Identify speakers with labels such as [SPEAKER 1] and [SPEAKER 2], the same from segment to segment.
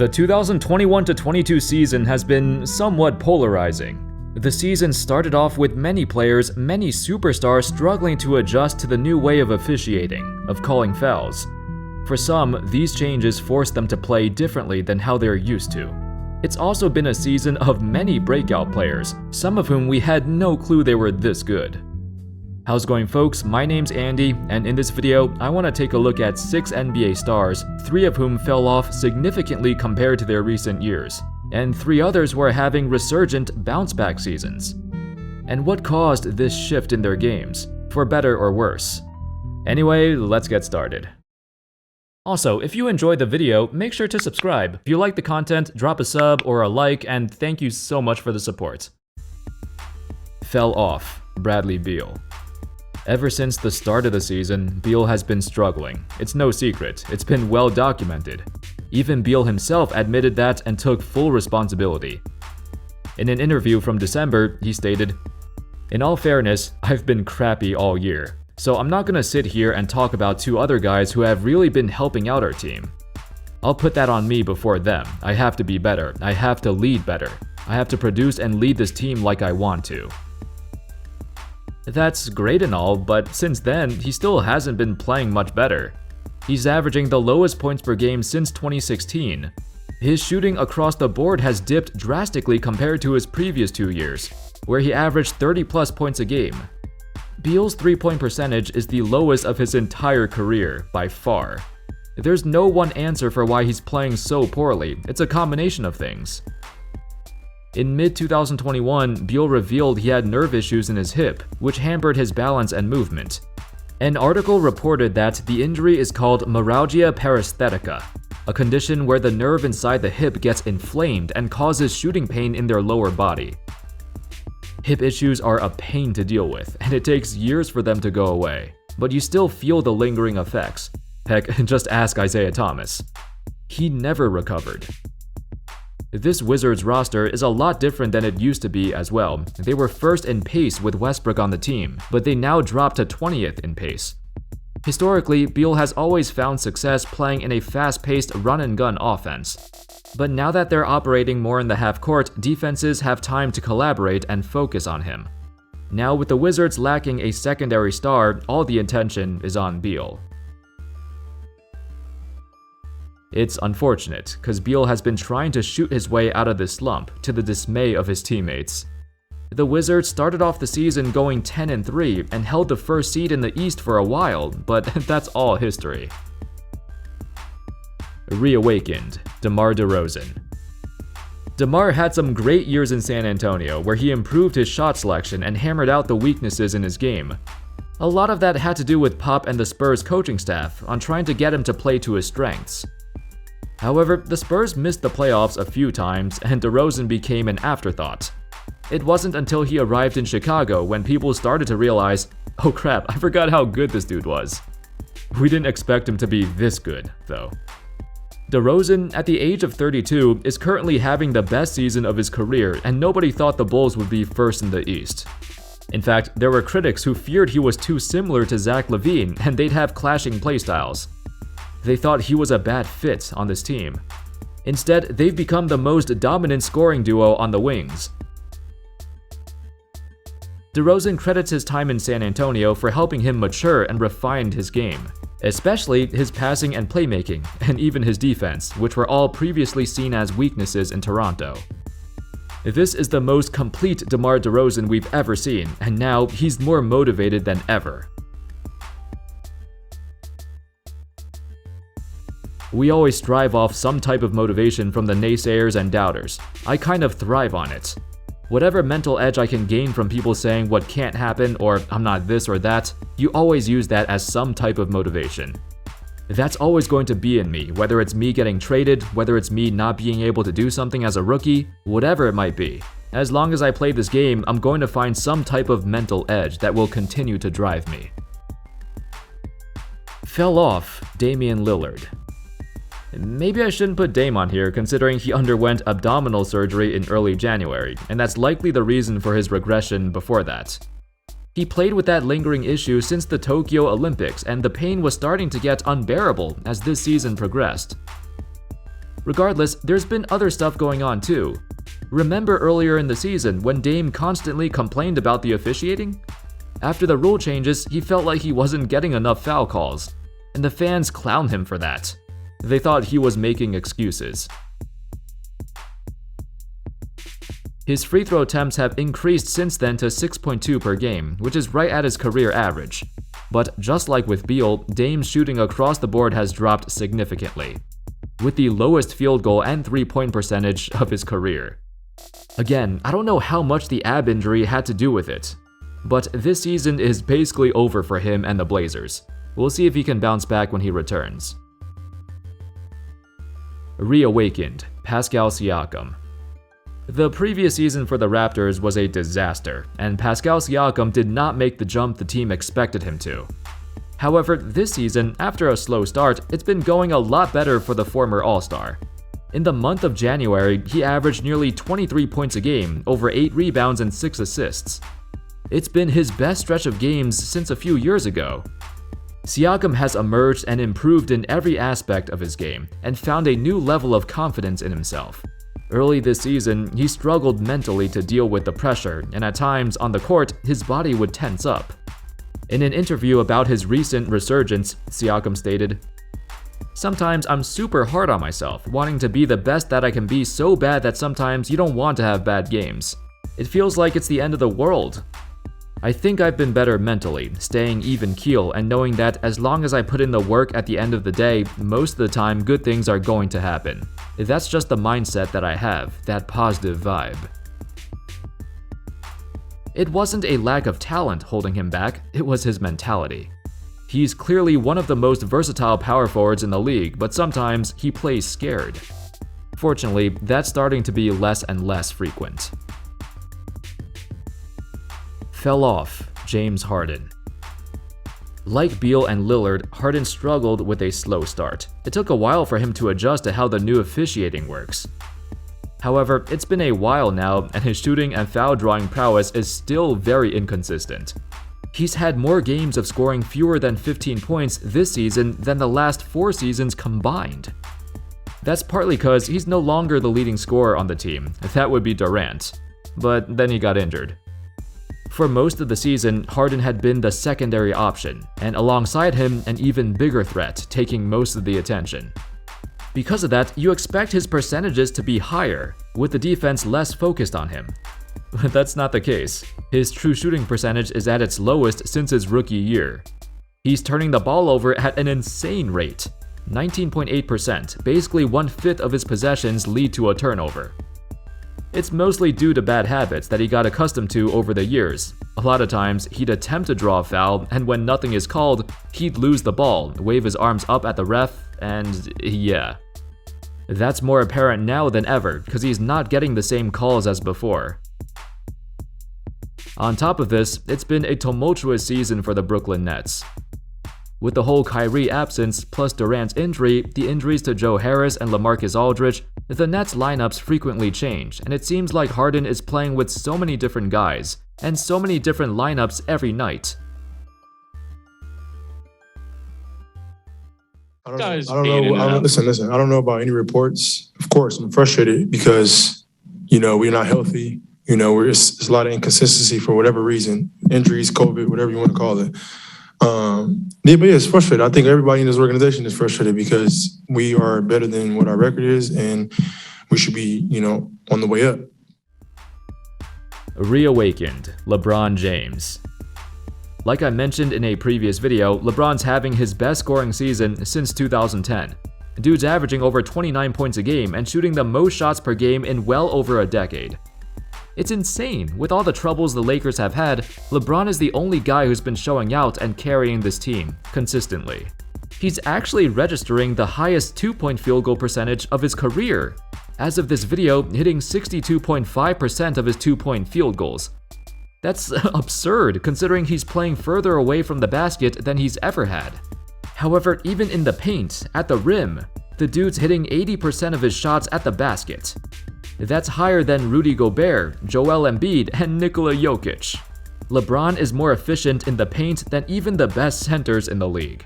[SPEAKER 1] The 2021-22 season has been somewhat polarizing. The season started off with many players, many superstars struggling to adjust to the new way of officiating, of calling fouls. For some, these changes forced them to play differently than how they're used to. It's also been a season of many breakout players, some of whom we had no clue they were this good. How's it going, folks? My name's Andy, and in this video, I want to take a look at 6 NBA stars, 3 of whom fell off significantly compared to their recent years, and 3 others who are having resurgent bounce-back seasons. And what caused this shift in their games, for better or worse? Anyway, let's get started. Also, if you enjoyed the video, make sure to subscribe. If you like the content, drop a sub or a like, and thank you so much for the support. Fell off, Bradley Beal. Ever since the start of the season, Beal has been struggling. It's no secret, it's been well documented. Even Beal himself admitted that and took full responsibility. In an interview from December, he stated, "In all fairness, I've been crappy all year. So I'm not gonna sit here and talk about 2 other guys who have really been helping out our team. I'll put that on me before them. I have to be better. I have to lead better. I have to produce and lead this team like I want to." That's great and all, but since then, he still hasn't been playing much better. He's averaging the lowest points per game since 2016. His shooting across the board has dipped drastically compared to his previous 2 years, where he averaged 30+ points a game. Beal's 3-point percentage is the lowest of his entire career, by far. There's no one answer for why he's playing so poorly, it's a combination of things. In mid-2021, Beal revealed he had nerve issues in his hip, which hampered his balance and movement. An article reported that the injury is called myalgia paresthetica, a condition where the nerve inside the hip gets inflamed and causes shooting pain in their lower body. Hip issues are a pain to deal with, and it takes years for them to go away, but you still feel the lingering effects. Heck, just ask Isaiah Thomas. He never recovered. This Wizards roster is a lot different than it used to be as well. They were first in pace with Westbrook on the team, but they now dropped to 20th in pace. Historically, Beal has always found success playing in a fast-paced run-and-gun offense. But now that they're operating more in the half-court, defenses have time to collaborate and focus on him. Now with the Wizards lacking a secondary star, all the attention is on Beal. It's unfortunate, because Beal has been trying to shoot his way out of this slump, to the dismay of his teammates. The Wizards started off the season going 10-3 and held the first seed in the East for a while, but that's all history. Reawakened, DeMar DeRozan. DeMar had some great years in San Antonio where he improved his shot selection and hammered out the weaknesses in his game. A lot of that had to do with Pop and the Spurs coaching staff on trying to get him to play to his strengths. However, the Spurs missed the playoffs a few times and DeRozan became an afterthought. It wasn't until he arrived in Chicago when people started to realize, oh crap, I forgot how good this dude was. We didn't expect him to be this good, though. DeRozan, at the age of 32, is currently having the best season of his career, and nobody thought the Bulls would be first in the East. In fact, there were critics who feared he was too similar to Zach LaVine and they'd have clashing playstyles. They thought he was a bad fit on this team. Instead, they've become the most dominant scoring duo on the wings. DeRozan credits his time in San Antonio for helping him mature and refine his game, especially his passing and playmaking, and even his defense, which were all previously seen as weaknesses in Toronto. This is the most complete DeMar DeRozan we've ever seen, and now he's more motivated than ever. We always strive off some type of motivation from the naysayers and doubters. I kind of thrive on it. Whatever mental edge I can gain from people saying what can't happen or I'm not this or that, you always use that as some type of motivation. That's always going to be in me, whether it's me getting traded, whether it's me not being able to do something as a rookie, whatever it might be. As long as I play this game, I'm going to find some type of mental edge that will continue to drive me. Fell off, Damian Lillard. Maybe I shouldn't put Dame on here considering he underwent abdominal surgery in early January, and that's likely the reason for his regression before that. He played with that lingering issue since the Tokyo Olympics, and the pain was starting to get unbearable as this season progressed. Regardless, there's been other stuff going on too. Remember earlier in the season when Dame constantly complained about the officiating? After the rule changes, he felt like he wasn't getting enough foul calls, and the fans clowned him for that. They thought he was making excuses. His free throw attempts have increased since then to 6.2 per game, which is right at his career average. But just like with Beal, Dame's shooting across the board has dropped significantly, with the lowest field goal and three-point percentage of his career. Again, I don't know how much the ab injury had to do with it, but this season is basically over for him and the Blazers. We'll see if he can bounce back when he returns. Reawakened, Pascal Siakam. The previous season for the Raptors was a disaster, and Pascal Siakam did not make the jump the team expected him to. However, this season, after a slow start, it's been going a lot better for the former All-Star. In the month of January, he averaged nearly 23 points a game, over 8 rebounds and 6 assists. It's been his best stretch of games since a few years ago. Siakam has emerged and improved in every aspect of his game, and found a new level of confidence in himself. Early this season, he struggled mentally to deal with the pressure, and at times on the court, his body would tense up. In an interview about his recent resurgence, Siakam stated, "Sometimes I'm super hard on myself, wanting to be the best that I can be so bad that sometimes you don't want to have bad games. It feels like it's the end of the world. I think I've been better mentally, staying even keel and knowing that as long as I put in the work at the end of the day, most of the time good things are going to happen. That's just the mindset that I have, that positive vibe." It wasn't a lack of talent holding him back, it was his mentality. He's clearly one of the most versatile power forwards in the league, but sometimes he plays scared. Fortunately, that's starting to be less and less frequent. Fell off, James Harden. Like Beal and Lillard, Harden struggled with a slow start. It took a while for him to adjust to how the new officiating works. However, it's been a while now, and his shooting and foul drawing prowess is still very inconsistent. He's had more games of scoring fewer than 15 points this season than the last 4 seasons combined. That's partly because he's no longer the leading scorer on the team. That would be Durant. But then he got injured. For most of the season, Harden had been the secondary option, and alongside him, an even bigger threat, taking most of the attention. Because of that, you expect his percentages to be higher, with the defense less focused on him. But that's not the case. His true shooting percentage is at its lowest since his rookie year. He's turning the ball over at an insane rate. 19.8%, basically 1/5 of his possessions lead to a turnover. It's mostly due to bad habits that he got accustomed to over the years. A lot of times, he'd attempt to draw a foul, and when nothing is called, he'd lose the ball, wave his arms up at the ref, and yeah. That's more apparent now than ever, because he's not getting the same calls as before. On top of this, it's been a tumultuous season for the Brooklyn Nets. With the whole Kyrie absence plus Durant's injury, the injuries to Joe Harris and LaMarcus Aldridge, the Nets lineups frequently change, and it seems like Harden is playing with so many different guys, and so many different lineups every night.
[SPEAKER 2] I don't know. Listen. I don't know about any reports. Of course, I'm frustrated because, we're not healthy. It's a lot of inconsistency for whatever reason. Injuries, COVID, whatever you want to call it. But yeah, it's frustrated. I think everybody in this organization is frustrated because we are better than what our record is, and we should be, on the way up.
[SPEAKER 1] Reawakened, LeBron James. Like I mentioned in a previous video, LeBron's having his best scoring season since 2010. Dude's averaging over 29 points a game and shooting the most shots per game in well over a decade. It's insane. With all the troubles the Lakers have had, LeBron is the only guy who's been showing out and carrying this team consistently. He's actually registering the highest 2-point field goal percentage of his career. As of this video, hitting 62.5% of his 2-point field goals. That's absurd considering he's playing further away from the basket than he's ever had. However, even in the paint, at the rim, the dude's hitting 80% of his shots at the basket. That's higher than Rudy Gobert, Joel Embiid, and Nikola Jokic. LeBron is more efficient in the paint than even the best centers in the league.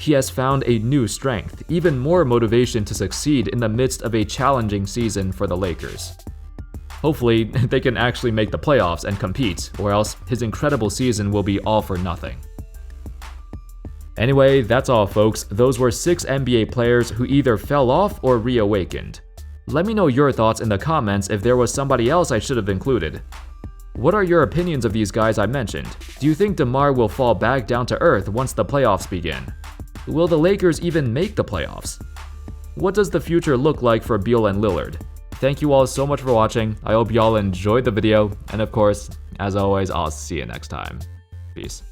[SPEAKER 1] he has found a new strength, even more motivation to succeed in the midst of a challenging season for the Lakers. Hopefully, they can actually make the playoffs and compete, or else his incredible season will be all for nothing. Anyway, that's all folks. Those were 6 NBA players who either fell off or reawakened. Let me know your thoughts in the comments if there was somebody else I should have included. What are your opinions of these guys I mentioned? Do you think DeMar will fall back down to earth once the playoffs begin? Will the Lakers even make the playoffs? What does the future look like for Beal and Lillard? Thank you all so much for watching. I hope y'all enjoyed the video, and of course, as always, I'll see you next time. Peace.